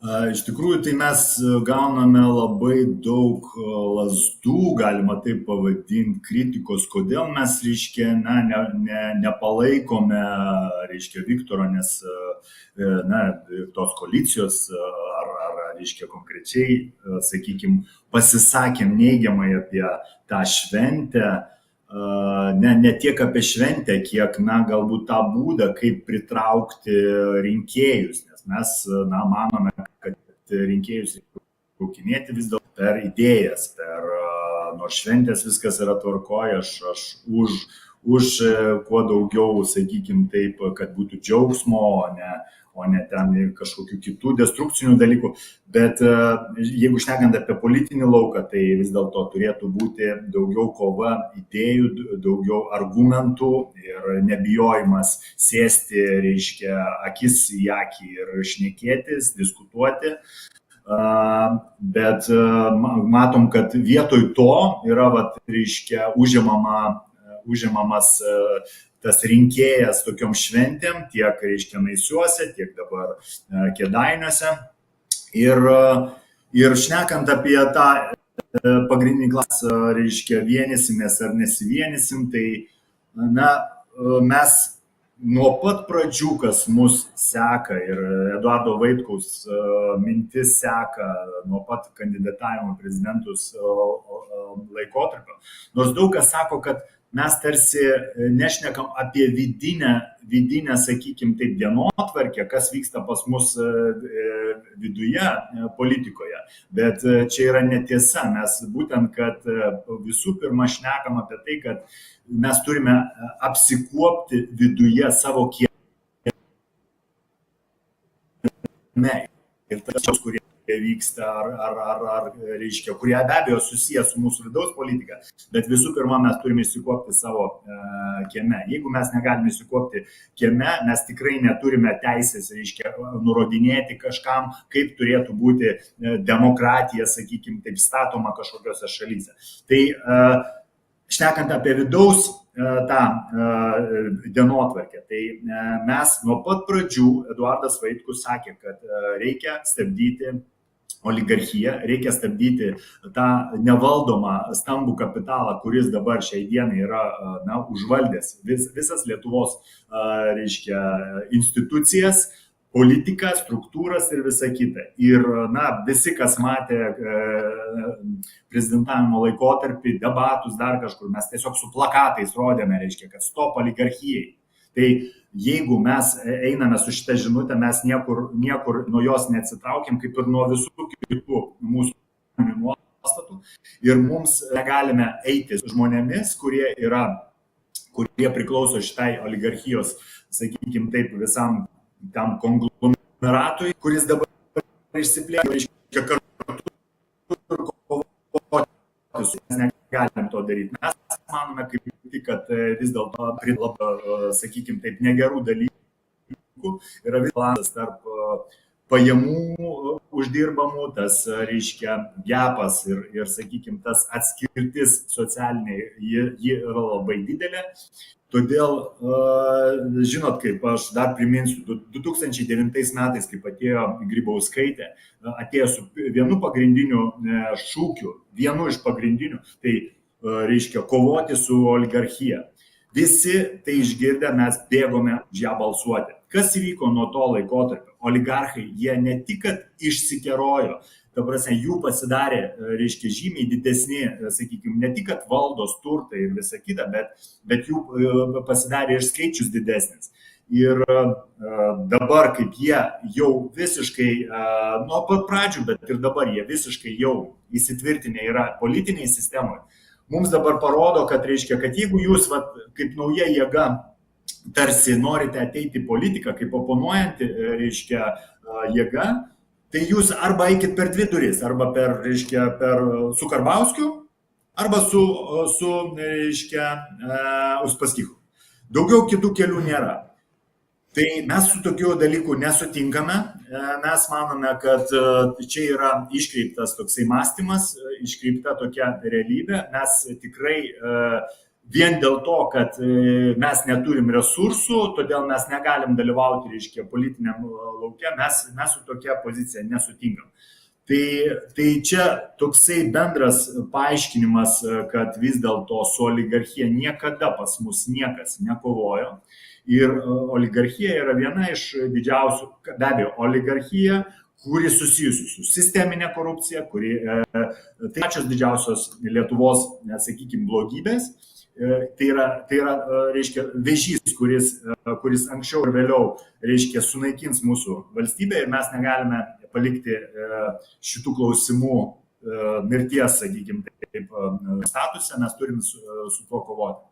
Iš tikrųjų, tai mes gauname labai daug lazdų, galima taip pavadinti, kritikos, kodėl mes, reiškia, nepalaikome, reiškia, Viktoro, nes, tos koalicijos reiškia, konkrečiai, sakykime, pasisakėm neigiamai apie tą šventę, ne tiek apie šventę, kiek, galbūt tą būdą, kaip pritraukti rinkėjus, nes mes, manome, kad rinkėjus reikia traukinėti vis dėlto per idėjas, nors šventės viskas yra tvarkoje, aš už kuo daugiau, sakykime taip, kad būtų džiaugsmo, o ne ten kažkokių kitų destrukcinių dalykų. Bet jeigu šnekant apie politinį lauką, tai vis dėlto turėtų būti daugiau kova idėjų, daugiau argumentų ir nebijojimas sėsti, reiškia, akis į akį ir šnekėtis, diskutuoti. Bet matom, kad vietoj to yra, reiškia, užimamas tas rinkėjas tokiom šventėm, tiek, reiškia, Naisiuose, tiek dabar Kėdainiuose. Ir šnekant apie tą pagrindinį klasą, reiškia, vienysimės ar nesivienysim, tai, mes nuo pat pradžių, kas mus seka ir Eduardo Vaitkaus mintis seka nuo pat kandidatavimo prezidentus laikotarpio, nors daug kas sako, kad mes tarsi nešnekam apie vidinę, sakykime, taip, dienotvarkę, kas vyksta pas mus viduje politikoje. Bet čia yra netiesa. Mes būtent, kad visų pirma šnekam apie tai, kad mes turime apsikuopti viduje savo kieme. Ir tas, kurie vyksta, reiškia, kurie be abejo susijęs su mūsų vidaus politika, bet visų pirma mes turime įsikuopti savo kieme. Jeigu mes negalime įsikuopti kieme, mes tikrai neturime teisės, reiškia, nurodinėti kažkam, kaip turėtų būti demokratija, sakykime, taip statoma kažkokiose šalyse. Tai šnekant apie vidaus tą dienotvarkę, tai mes nuo pat pradžių, Eduardas Vaitkus sakė, kad reikia stabdyti oligarchiją, reikia stabdyti tą nevaldomą stambų kapitalą, kuris dabar šiai dienai yra užvaldęs visas Lietuvos, reiškia, institucijas, politiką, struktūras ir visa kita. Ir, visi, kas matė prezidentavimo laikotarpį, debatus, dar kažkur, mes tiesiog su plakatais rodėme, reiškia, kad stop oligarchijai. Tai jeigu mes einame su šitą žinutę, mes niekur nuo jos neatsitraukiam, kaip ir nuo visų kitų mūsų nuostatų. Ir mums negalime eiti žmonėmis, kurie priklauso šitai oligarchijos, sakykime taip, visam tam konglomeratui, kuris dabar išsiplėtė, reiškia, kartu ir kovoti. Mes negalim to daryti. Mes manome, kad vis dėlto labai, sakykime taip, negerų dalykų yra vis balansas tarp pajamų uždirbamų, tas, reiškia, gepas ir sakykime, tas atskirtis socialinė, ji yra labai didelė. Todėl, žinot, kaip aš dar priminsiu, 2009 metais, kaip atėjo Grybauskaitė, atėjo su vienu pagrindiniu šūkiu, vienu iš pagrindinių, tai reiškia kovoti su oligarchija. Visi tai išgirdę, mes bėgome už ją balsuoti. Kas įvyko nuo to laikotarpio? Oligarchai, jie ne tik, kad išsikerojo, ta prasme, jų pasidarė, reiškia, žymiai didesni, sakykime, ne tik, kad valdos turtai ir visa kita, bet jų pasidarė ir skaičius didesnis. Ir dabar, kaip jie jau visiškai, nuo pat pradžių, bet ir dabar jie visiškai jau įsitvirtinę yra politiniai sistemoje, mums dabar parodo, kad, reiškia, kad jeigu jūs, kaip nauja jėga, tarsi norite ateiti į politiką, kaip oponuojanti, reiškia, jėga, tai jūs arba eikit per dvi duris, arba su Karbauskiu, arba su reiškia, Uspaskichu. Daugiau kitų kelių nėra. Tai mes su tokiu dalyku nesutinkame, mes manome, kad čia yra iškreiptas toksai mąstymas, iškreipta tokia realybė, mes tikrai vien dėl to, kad mes neturim resursų, todėl mes negalim dalyvauti, reiškia, politiniam lauke, mes su tokia pozicija nesutinkam. Tai čia toksai bendras paaiškinimas, kad vis dėlto su oligarchija niekada pas mus niekas nekovojo. Ir oligarchija yra viena iš didžiausių, be abejo, oligarchija, kuri susijusi su sisteminė korupcija, kuri tai pačios didžiausios Lietuvos, sakykime, blogybės. Tai yra, reiškia, vėžys, kuris anksčiau ir vėliau, reiškia, sunaikins mūsų valstybę ir mes negalime palikti šitų klausimų mirties, sakykime, taip, statuse, mes turim su tuo kovoti.